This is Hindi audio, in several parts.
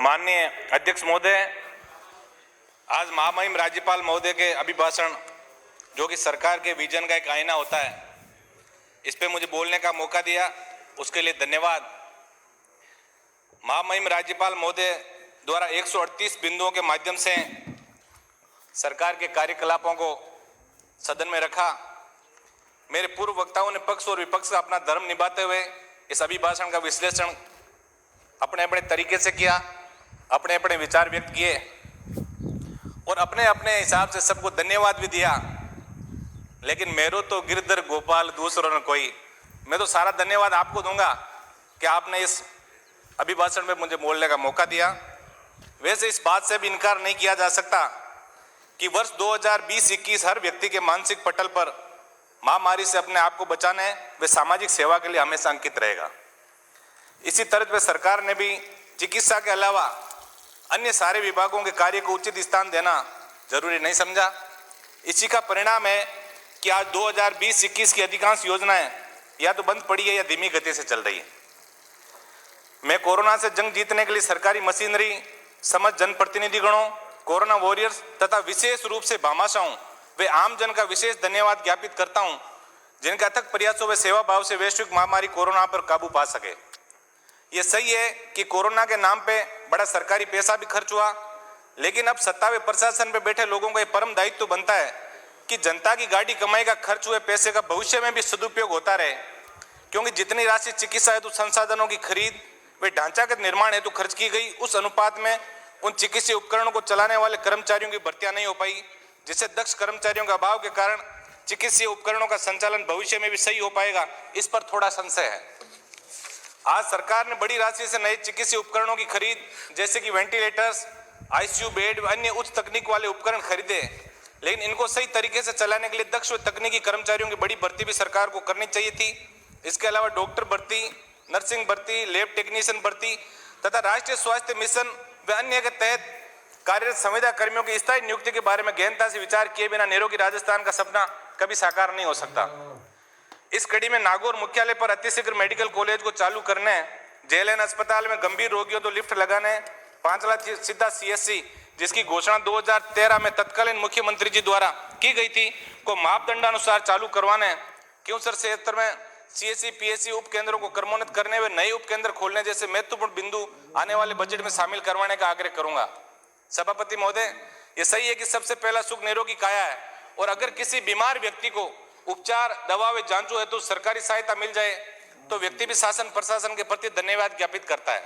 माननीय अध्यक्ष महोदय, आज महामहिम राज्यपाल महोदय के अभिभाषण जो कि सरकार के विजन का एक आईना होता है, इस पे मुझे बोलने का मौका दिया, उसके लिए धन्यवाद। महामहिम राज्यपाल महोदय द्वारा 138 बिंदुओं के माध्यम से सरकार के कार्यकलापों को सदन में रखा। मेरे पूर्व वक्ताओं ने पक्ष और विपक्ष का अपना धर्म निभाते हुए इस अभिभाषण का विश्लेषण अपने अपने तरीके से किया, अपने अपने विचार व्यक्त किए और अपने अपने हिसाब से सबको धन्यवाद भी दिया। लेकिन मेरो तो गिरधर गोपाल दूसरों ने कोई, मैं तो सारा धन्यवाद आपको दूंगा कि आपने इस अभिभाषण में मुझे बोलने का मौका दिया। वैसे इस बात से भी इनकार नहीं किया जा सकता कि वर्ष 2020-21 हर व्यक्ति के मानसिक पटल पर महामारी से अपने आप को बचाने व सामाजिक सेवा के लिए हमेशा अंकित रहेगा। इसी तरह पे सरकार ने भी चिकित्सा के अलावा अन्य सारे विभागों के कार्य को उचित स्थान देना जरूरी नहीं समझा। इसी का परिणाम है कि आज 2020-21 की अधिकांश योजनाएं या तो बंद पड़ी है या धीमी गति से चल रही है। मैं कोरोना से जंग जीतने के लिए सरकारी मशीनरी, समझ जनप्रतिनिधिगणों, कोरोना वॉरियर्स तथा विशेष रूप से भामाशाहों वे आम जन का विशेष धन्यवाद ज्ञापित करता हूं, जिनके अथक प्रयासों व सेवा भाव से वैश्विक महामारी कोरोना पर काबू पा सके। ये सही है कि कोरोना के नाम पे बड़ा सरकारी पैसा भी खर्च हुआ, लेकिन अब सत्ता व प्रशासन पे बैठे लोगों का ये परम दायित्व बनता है कि जनता की गाड़ी कमाई का खर्च हुए पैसे का भविष्य में भी सदुपयोग होता रहे, क्योंकि जितनी राशि चिकित्सा हेतु संसाधनों की खरीद व ढांचागत निर्माण हेतु खर्च की गई, उस अनुपात में उन चिकित्सीय उपकरणों को चलाने वाले कर्मचारियों की भर्तियां नहीं हो पाई, जिससे दक्ष कर्मचारियों के अभाव के कारण चिकित्सीय उपकरणों का संचालन भविष्य में भी सही हो पाएगा, इस पर थोड़ा संशय है। आज सरकार ने बड़ी राशि से नए चिकित्सीय उपकरणों की खरीद जैसे कि वेंटिलेटर्स, आईसीयू बेड व अन्य उच्च तकनीक वाले उपकरण खरीदे, लेकिन इनको सही तरीके से चलाने के लिए दक्ष व तकनीकी कर्मचारियों की बड़ी भर्ती भी सरकार को करनी चाहिए थी। इसके अलावा डॉक्टर भर्ती, नर्सिंग भर्ती, लैब टेक्नीशियन भर्ती तथा राष्ट्रीय स्वास्थ्य मिशन व अन्य के तहत कार्यरत संविदा कर्मियों की स्थायी नियुक्ति के बारे में गहनता से विचार किए बिना निरोगी राजस्थान का सपना कभी साकार नहीं हो सकता। इस कड़ी में नागौर मुख्यालय पर अतिशीघ्र मेडिकल कॉलेज को चालू करने, जेएलएन अस्पताल में गंभीर रोगियों तो लिफ्ट लगाने, 5 लाख सीधा सीएससी जिसकी घोषणा 2013 में तत्कालीन मुख्यमंत्री जी द्वारा की गई थी को मापदंडानुसार चालू करवाने, क्योंसर क्षेत्र में सीएससी पीएससी उप केंद्रों को क्रमोन्नत करने व नए उप केंद्र खोलने जैसे महत्वपूर्ण बिंदु आने वाले बजट में शामिल करवाने का आग्रह करूंगा। सभापति महोदय, ये सही है कि सबसे पहला सुख निरोगी काया है और अगर किसी बीमार व्यक्ति को उपचार, दवा व जांचों हेतु सरकारी सहायता मिल जाए तो व्यक्ति भी शासन प्रशासन के प्रति धन्यवाद ज्ञापित करता है।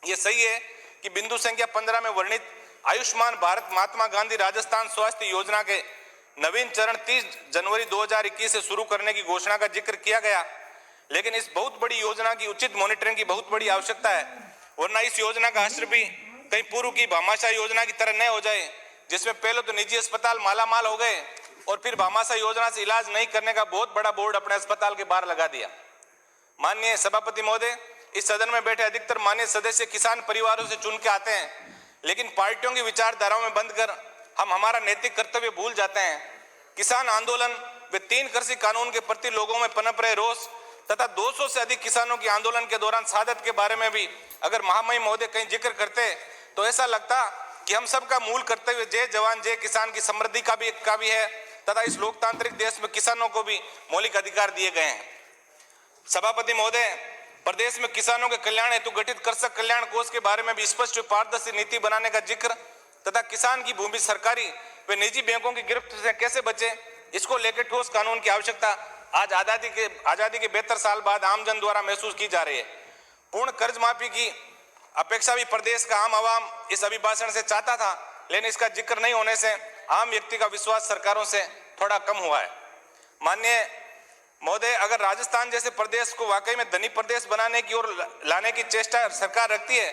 ये सही है कि बिंदु संख्या 15 में वर्णित आयुष्मान भारत महात्मा गांधी राजस्थान स्वास्थ्य योजना के नवीन चरण 30 जनवरी 2021 से शुरू करने की घोषणा का जिक्र किया गया, लेकिन इस बहुत बड़ी योजना की उचित मॉनिटरिंग की बहुत बड़ी आवश्यकता है, वरना इस योजना का असर भी कहीं पूर्व की भामाशाह योजना की तरह न हो जाए, जिसमें पहले तो निजी अस्पताल मालामाल हो गए और फिर भामाशाह योजना से इलाज नहीं करने का बहुत बड़ा बोर्ड अपने अस्पताल के बाहर लगा दिया। माननीय सभापति महोदय, इस सदन में बैठे अधिकतर माननीय सदस्य किसान परिवारों से चुन के आते हैं, लेकिन पार्टियों की विचारधाराओं में बंद कर हम हमारा नैतिक कर्तव्य भूल जाते हैं। किसान आंदोलन व 3 कृषि कानून के प्रति लोगों में पनप रहे रोष तथा 200 से अधिक किसानों के आंदोलन के दौरान शहादत के बारे में भी अगर महामहिम महोदय कहीं जिक्र करते तो ऐसा लगता कि हम सबका मूल कर्तव्य जय जवान जय किसान की समृद्धि का भी है तथा इस लोकतांत्रिक देश में किसानों को भी मौलिक अधिकार दिए गए हैं। सभापति महोदय, प्रदेश में किसानों के कल्याण हेतु गठित कृषक कल्याण कोष के बारे में भी स्पष्ट पारदर्शी नीति बनाने का जिक्र तथा किसान की भूमि सरकारी व निजी बैंकों की गिरफ्त से कैसे बचे, इसको लेकर ठोस कानून की आवश्यकता आज आजादी के 72 साल बाद आमजन द्वारा महसूस की जा रही है। पूर्ण कर्ज माफी की अपेक्षा भी प्रदेश का आम आवाम इस अभिभाषण से चाहता था, लेकिन इसका जिक्र नहीं होने से आम व्यक्ति का विश्वास सरकारों से थोड़ा कम हुआ है। माननीय महोदय, अगर राजस्थान जैसे प्रदेश को वाकई में धनी प्रदेश बनाने की ओर लाने की चेष्टा सरकार रखती है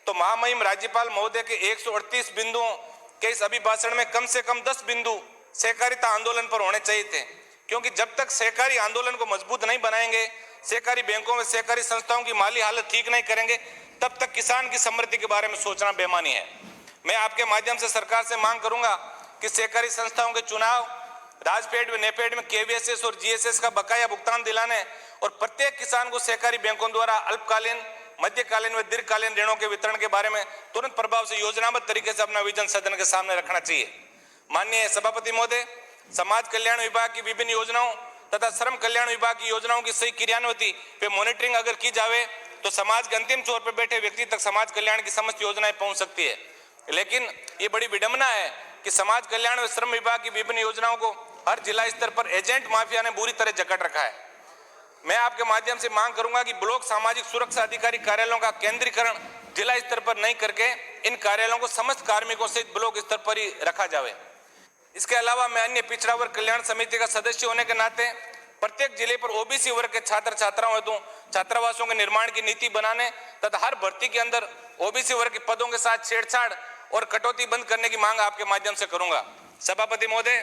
तो महामहिम राज्यपाल महोदय के 138 बिंदुओं के इस अभिभाषण में कम से कम 10 बिंदु सहकारिता आंदोलन पर होने चाहिए थे, क्योंकि जब तक सहकारी आंदोलन को मजबूत नहीं बनाएंगे, सहकारी बैंकों में सहकारी संस्थाओं की माली हालत ठीक नहीं करेंगे, तब तक किसान की समृद्धि के बारे में सोचना बेमानी है। मैं आपके माध्यम से सरकार से मांग करूंगा कि सहकारी संस्थाओं के चुनाव, राजपेड व नेपेड में केवीएसएस और जीएसएस का बकाया भुगतान दिलाने और प्रत्येक किसान को सहकारी बैंकों द्वारा अल्पकालीन मध्यकालीन व दीर्घकालीन ऋणों के वितरण के बारे में तुरंत प्रभाव से योजनाबद्ध तरीके से अपना विजन सदन के सामने रखना चाहिए। माननीय सभापति महोदय, समाज कल्याण विभाग की विभिन्न योजनाओं तथा श्रम कल्याण विभाग की योजनाओं की सही क्रियान्विति पे मॉनिटरिंग अगर की जावे तो समाज के अंतिम छोर पर बैठे व्यक्ति तक समाज कल्याण की समस्त योजनाएं पहुंच सकती है। लेकिन ये बड़ी विडंबना है कि समाज कल्याण व श्रम विभाग की विभिन्न योजनाओं को हर जिला स्तर पर एजेंट माफिया ने बुरी तरह जकड़ रखा है। मैं आपके माध्यम से मांग करूंगा कि ब्लॉक सामाजिक सुरक्षा अधिकारी कार्यालयों का केंद्रीकरण जिला स्तर पर नहीं करके इन कार्यालयों को समस्त कार्मिकों से ब्लॉक स्तर पर ही रखा जावे। इसके अलावा मैं अन्य पिछड़ा वर्ग कल्याण समिति का सदस्य होने के नाते प्रत्येक जिले पर ओबीसी वर्ग के छात्र छात्राओं हेतु छात्रावासों के निर्माण की नीति बनाने तथा हर भर्ती के अंदर ओबीसी वर्ग के पदों के साथ छेड़छाड़ और कटौती बंद करने की मांग आपके माध्यम से करूंगा। सभापति महोदय,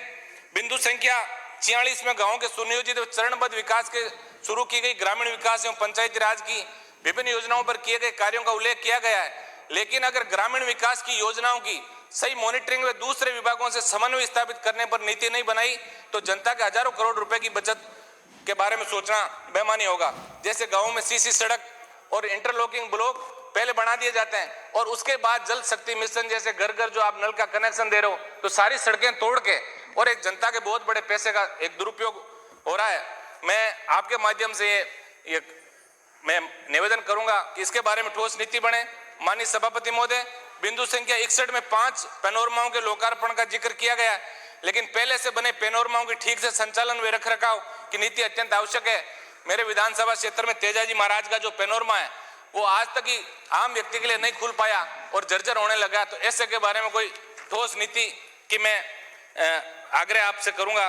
बिंदु संख्या 46 में गांवों के सुनियोजित व चरणबद्ध विकास के शुरू की गई ग्रामीण विकास एवं पंचायती राज की विभिन्न योजनाओं पर किए गए कार्यों का उल्लेख किया गया है। लेकिन अगर ग्रामीण विकास की योजनाओं की सही मॉनिटरिंग व दूसरे विभागों से समन्वय स्थापित करने पर नीति नहीं बनाई तो जनता के हजारों करोड़ रुपए की बचत के बारे में सोचना बेमानी होगा। जैसे गाँव में सीसी सड़क और इंटरलॉकिंग ब्लॉक पहले बना दिए जाते हैं और उसके बाद जल शक्ति मिशन जैसे घर घर जो आप नल का कनेक्शन दे रहे हो तो सारी सड़कें तोड़ के और एक जनता के बहुत बड़े पैसे का एक दुरुपयोग हो रहा है। मैं आपके माध्यम से ये मैं निवेदन करूंगा कि इसके बारे में ठोस नीति बने। माननीय सभापति महोदय, बिंदु संख्या 61 में 5 पैनोरमाओं के लोकार्पण का जिक्र किया गया है, लेकिन पहले से बने पैनोरमाओं की ठीक से संचालन व रखरखाव की नीति अत्यंत आवश्यक है। मेरे विधानसभा क्षेत्र में तेजाजी महाराज का जो पैनोरमा है वो आज तक ही आम व्यक्ति के लिए नहीं खुल पाया और जर्जर होने लगा, तो ऐसे के बारे में कोई ठोस नीति की मैं आग्रह आपसे करूंगा।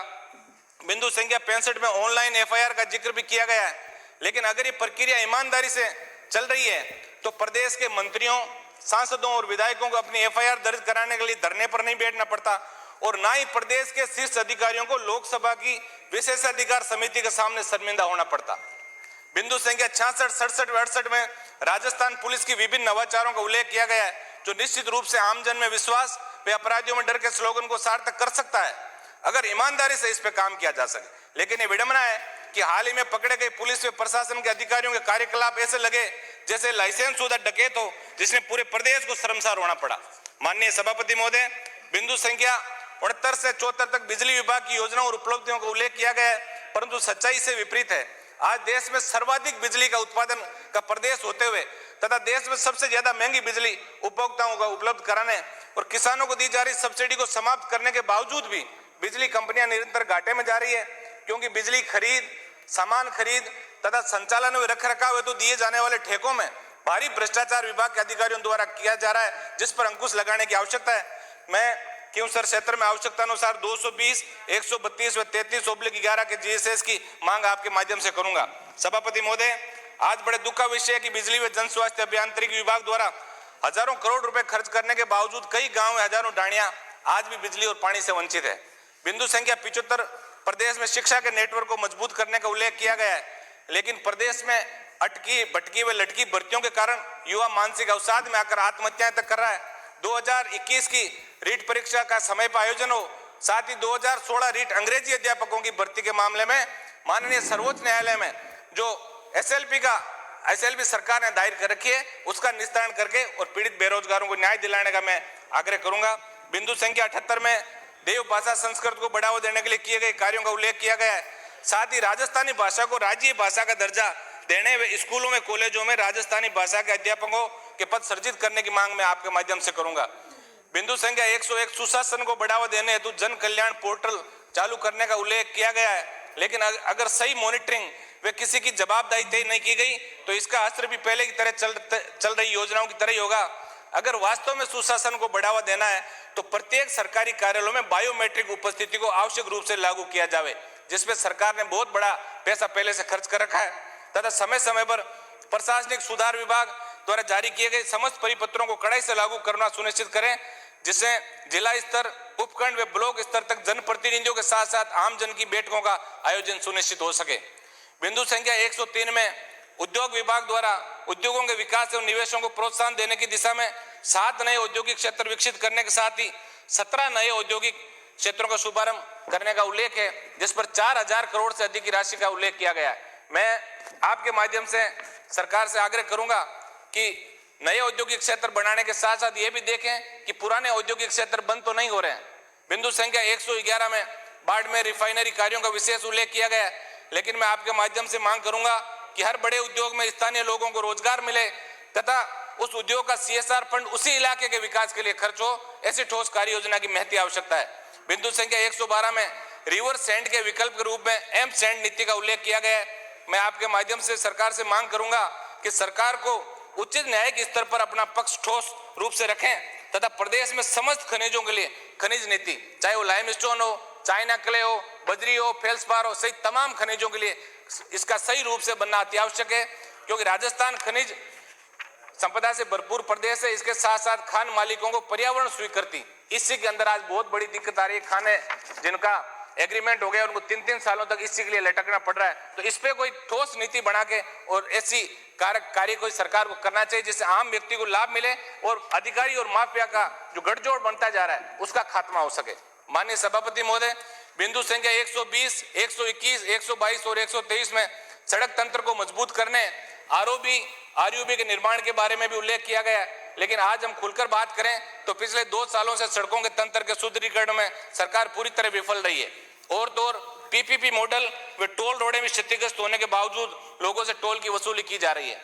बिंदु संख्या 65 में ऑनलाइन एफआईआर का जिक्र भी किया गया है, लेकिन अगर ये प्रक्रिया ईमानदारी से चल रही है तो प्रदेश के मंत्रियों, सांसदों और विधायकों को अपनी एफआईआर दर्ज कराने के लिए धरने पर नहीं बैठना पड़ता और ना ही प्रदेश के शीर्ष अधिकारियों को लोकसभा की विशेषाधिकार समिति के सामने शर्मिंदा होना पड़ता। बिंदु संख्या 66, 67 व 68 में राजस्थान पुलिस की विभिन्न नवाचारों का उल्लेख किया गया है जो निश्चित रूप से आमजन में विश्वास व अपराधियों में डर के स्लोगन को सार्थक कर सकता है अगर ईमानदारी से इस पे काम किया जा सके। लेकिन ये विडंबना है कि हाल ही में पकड़े गए पुलिस व प्रशासन के अधिकारियों के कार्यकलाप ऐसे लगे जैसे लाइसेंस शुदा डकैत हो जिसने पूरे प्रदेश को शर्मसार होना पड़ा। माननीय सभापति महोदय, बिंदु संख्या 69 से 74 तक बिजली विभाग की योजनाओं और उपलब्धियों का उल्लेख किया गया है, परंतु सच्चाई से विपरीत है। आज देश में सर्वाधिक बिजली का उत्पादन का प्रदेश होते हुए तथा देश में सबसे ज्यादा महंगी बिजली उपभोक्ताओं को उपलब्ध कराने और किसानों को दी जा रही सब्सिडी को समाप्त करने के बावजूद भी बिजली कंपनियां निरंतर घाटे में जा रही है, क्योंकि बिजली खरीद, सामान खरीद तथा संचालन व रखरखाव हेतु दिए जाने वाले ठेकों में भारी भ्रष्टाचार विभाग के अधिकारियों द्वारा किया जा रहा है, जिस पर अंकुश लगाने की आवश्यकता है। मैं क्योंसर क्षेत्र में आवश्यकता अनुसार 220, 132 व 33/11 के जीएसएस की मांग आपके माध्यम से करूंगा। सभापति महोदय, आज बड़े दुख का विषय है कि बिजली व जन स्वास्थ्य अभियांत्रिकी विभाग द्वारा हजारों करोड़ रुपए खर्च करने के बावजूद कई गांव में हजारों डाणियां आज भी बिजली और पानी से वंचित है। बिंदु संख्या 75, प्रदेश में शिक्षा के नेटवर्क को मजबूत करने का उल्लेख किया गया है, लेकिन प्रदेश में अटकी भटकी व लटकी भर्तियों के कारण युवा मानसिक अवसाद में आकर आत्महत्याएं तक कर रहा है। 2021 की रीट परीक्षा का समय पर आयोजन हो, साथ ही 2016 रीट अंग्रेजी अध्यापकों की भर्ती के मामले में माननीय सर्वोच्च न्यायालय में जो एसएलपी सरकार ने दायर कर रखी है उसका निस्तारण करके और पीड़ित बेरोजगारों को न्याय दिलाने का मैं आग्रह करूंगा। बिंदु संख्या 78 में देव भाषा संस्कृत को बढ़ावा देने के लिए किए गए कार्यों का उल्लेख किया गया है। साथ ही राजस्थानी भाषा को राज्य भाषा का दर्जा देने व स्कूलों में कॉलेजों में राजस्थानी भाषा के अध्यापकों के पद सृजित करने की मांग मैं आपके माध्यम से करूंगा। बिंदु संख्या 101, सुशासन को बढ़ावा देने हेतु जन कल्याण पोर्टल चालू करने का उल्लेख किया गया है, लेकिन अगर सही मॉनिटरिंग व किसी की जवाबदेही तय नहीं की गई तो इसका असर भी पहले की तरह चल रही योजनाओं की तरह ही होगा। अगर वास्तव में सुशासन को बढ़ावा देना है तो प्रत्येक सरकारी कार्यालयों में बायोमेट्रिक उपस्थिति को आवश्यक रूप से लागू किया जावे, जिसपे सरकार ने बहुत बड़ा पैसा पहले से खर्च कर रखा है, तथा समय समय पर प्रशासनिक सुधार विभाग द्वारा जारी किए गए समस्त परिपत्रों को कड़ाई से लागू करना सुनिश्चित करें, जिससे जिला स्तर, उपखंड व ब्लॉक स्तर तक जनप्रतिनिधियों के साथ साथ आम जन की बैठकों का आयोजन सुनिश्चित हो सके। बिंदु संख्या 103 में उद्योग विभाग द्वारा उद्योगों के विकास एवं निवेशों को प्रोत्साहन देने की दिशा में 7 नए औद्योगिक क्षेत्र विकसित करने के साथ ही 17 नए औद्योगिक क्षेत्रों का शुभारंभ करने का उल्लेख है, जिस पर 4000 करोड़ से अधिक की राशि का उल्लेख किया गया है। मैं आपके माध्यम से सरकार से आग्रह करूंगा कि नए औद्योगिक क्षेत्र बनाने के साथ साथ ये भी देखें कि पुराने औद्योगिक क्षेत्र बंद तो नहीं हो रहे हैं। बिंदु संख्या 111 में बाड़मेर रिफाइनरी कार्यों का विशेष उल्लेख किया गया है, लेकिन मैं आपके माध्यम से मांग करूंगा कि हर बड़े उद्योग में स्थानीय लोगों को रोजगार मिले तथा उस उद्योग का CSR फंड उसी इलाके के विकास के लिए खर्च हो, ऐसी ठोस कार्य योजना की महती आवश्यकता है। बिंदु संख्या 112 में रिवर सैंड के विकल्प के रूप में एम सैंड नीति का उल्लेख किया गया है। मैं आपके माध्यम से सरकार से मांग करूंगा कि सरकार को उचित न्यायिक स्तर पर अपना पक्ष ठोस रूप से रखें तथा प्रदेश में समस्त खनिजों के लिए खनिज नीति, चाहे वो लाइमस्टोन हो, चाइना क्ले हो, बजरी हो, फेल्सपार हो, सहित तमाम खनिजों के लिए इसका सही रूप से बनना अति आवश्यक है, क्योंकि राजस्थान खनिज संपदा से भरपूर प्रदेश है। इसके साथ साथ खान मालिकों को पर्यावरण स्वीकृति, इसी के अंदर आज बहुत बड़ी दिक्कत आ रही है। खाने जिनका एग्रीमेंट हो गया उनको 3-3 सालों तक इसी के लिए लटकना पड़ रहा है। तो इस पे कोई ठोस नीति बना के और ऐसी कार्य कोई सरकार को करना चाहिए जिससे आम व्यक्ति को लाभ मिले और अधिकारी और माफिया का जो गठजोड़ बनता जा रहा है उसका खात्मा हो सके। माननीय सभापति महोदय, बिंदु संख्या 120, 121, 122 और 123 में सड़क तंत्र को मजबूत करने, ROB के निर्माण के बारे में भी उल्लेख किया गया है। लेकिन आज हम खुलकर बात करें तो पिछले 2 सालों से सड़कों के तंत्र के सुदृढ़ीकरण में सरकार पूरी तरह विफल रही है। और तो और PPP मॉडल व टोल रोडे में क्षतिग्रस्त होने के बावजूद लोगों से टोल की वसूली की जा रही है।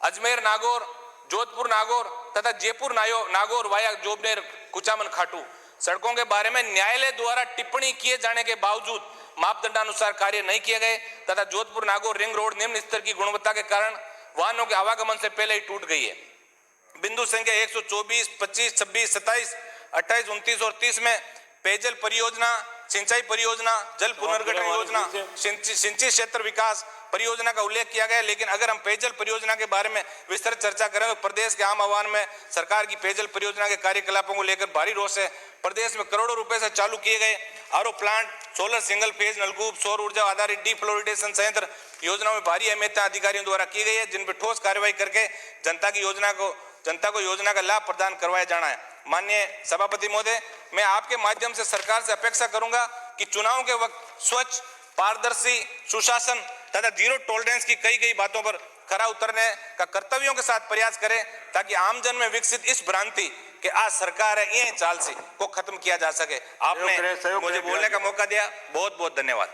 अजमेर नागौर, जोधपुर नागौर तथा जयपुर नागौर वाया जोबनेर कुचामन खाटू सड़कों के बारे में न्यायालय द्वारा टिप्पणी किए जाने के बावजूद मापदंडानुसार कार्य नहीं किए गए तथा जोधपुर नागौर रिंग रोड निम्न स्तर की गुणवत्ता के कारण वाहनों के आवागमन से पहले ही टूट गई है। बिंदु संख्या 124, 25, 26, 27, 28, 29 और 30 में पेयजल परियोजना, सिंचाई परियोजना, जल पुनर्गठन योजना, सिंचित क्षेत्र विकास परियोजना का उल्लेख किया गया है। लेकिन अगर हम पेयजल परियोजना के बारे में विस्तृत चर्चा करें तो प्रदेश के आम आवाम में सरकार की पेयजल परियोजना के कार्यकलापों को लेकर भारी रोष है। प्रदेश में करोड़ों रुपए से चालू किए गए RO plant, solar single phase नलकूप, सौर ऊर्जा आधारित डीफ्लोरिडेशन संयंत्र योजनाओं में भारी अहमियता अधिकारियों द्वारा की गई है, जिन पर ठोस कार्रवाई करके जनता को योजना का लाभ प्रदान करवाया जाना है। माननीय सभापति महोदय, मैं आपके माध्यम से सरकार से अपेक्षा करूंगा कि चुनाव के वक्त स्वच्छ, पारदर्शी, सुशासन तथा जीरो टॉलरेंस की कई बातों पर खरा उतरने का कर्तव्यों के साथ प्रयास करें ताकि आमजन में विकसित इस भ्रांति कि आज सरकार है ये चाल से को खत्म किया जा सके। आपने मुझे बोलने का मौका दिया, बहुत बहुत धन्यवाद।